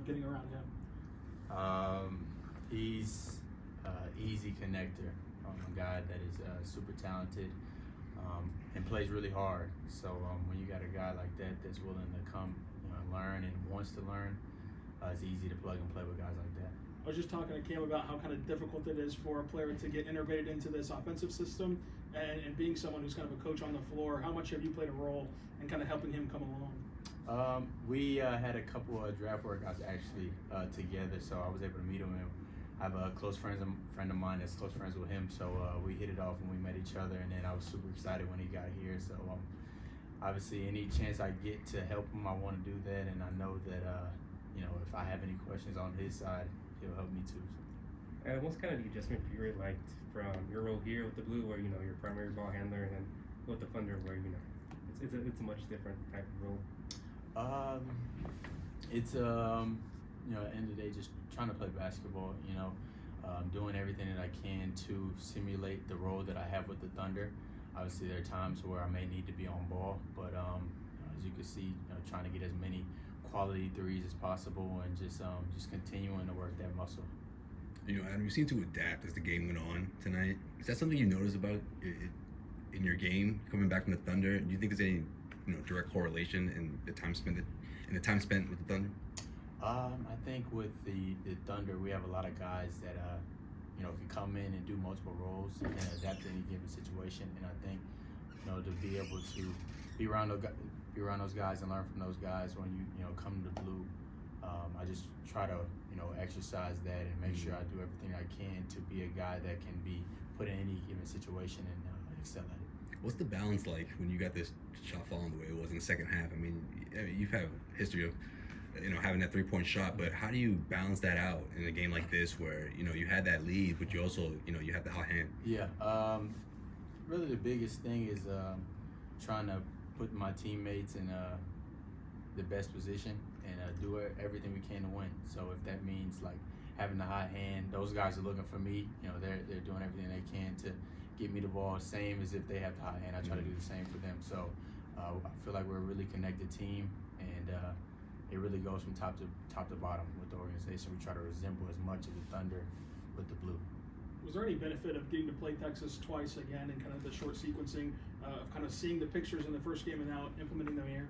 getting around him? He's easy connector. A guy that is super talented and plays really hard. So when you got a guy like that that's willing to come, learn and wants to learn, it's easy to plug and play with guys like that. I was just talking to Cam about how kind of difficult it is for a player to get integrated into this offensive system, and being someone who's kind of a coach on the floor, how much have you played a role in kind of helping him come along? We had a couple of draft workouts actually together, so I was able to meet him. And I have a close friend of mine that's close friends with him, so we hit it off when we met each other, and then I was super excited when he got here. So obviously, any chance I get to help him, I want to do that, and I know that if I have any questions on his side, he'll help me too. What's kind of the adjustment period like from your role here with the Blue, where you're primary ball handler, and then with the Thunder, where it's a much different type of role? It's at the end of the day, just trying to play basketball. Doing everything that I can to simulate the role that I have with the Thunder. Obviously, there are times where I may need to be on ball, but as you can see, trying to get as many quality threes as possible, and just continuing to work that muscle. Adam, you seem to adapt as the game went on tonight. Is that something you noticed about in your game coming back from the Thunder? Do you think there's any direct correlation in the time spent with the Thunder? I think with the Thunder, we have a lot of guys that can come in and do multiple roles and adapt to any given situation. And I think to be able to be around those guys and learn from those guys when you come to the Blue, I just try to exercise that and make sure I do everything I can to be a guy that can be put in any given situation and excel at it. What's the balance like when you got this shot falling the way it was in the second half? I mean, you've had a history of having that 3-point shot, but how do you balance that out in a game like this where you had that lead, but you also you have the hot hand? Yeah, really the biggest thing is trying to put my teammates in the best position and do everything we can to win. So if that means like having the hot hand, those guys are looking for me. They're doing everything they can to get me the ball, same as if they have the hot hand. I try to do the same for them. So I feel like we're a really connected team, and it really goes from top to bottom with the organization. We try to resemble as much of the Thunder with the Blue. Was there any benefit of getting to play Texas twice again and kind of the short sequencing of kind of seeing the pictures in the first game and now implementing them here?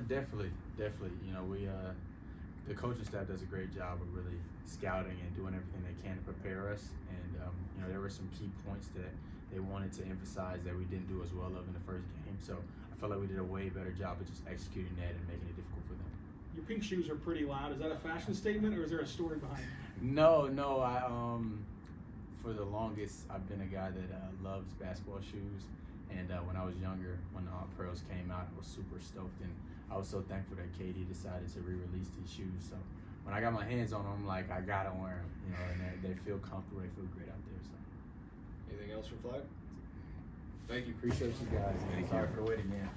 Definitely. The coaching staff does a great job of really scouting and doing everything they can to prepare us. And there were some key points that they wanted to emphasize that we didn't do as well of in the first game. So I felt like we did a way better job of just executing that and making it difficult for them. Your pink shoes are pretty loud. Is that a fashion statement or is there a story behind it? No. I for the longest, I've been a guy that loves basketball shoes. And when I was younger, when the Pearls came out, I was super stoked, and I was so thankful that KD decided to re-release these shoes. So when I got my hands on them, I'm like, I gotta wear them, and they feel comfortable, they feel great out there. So. Anything else from Flag? Thank you. Appreciate you guys. Thank Sorry you. for the wait again.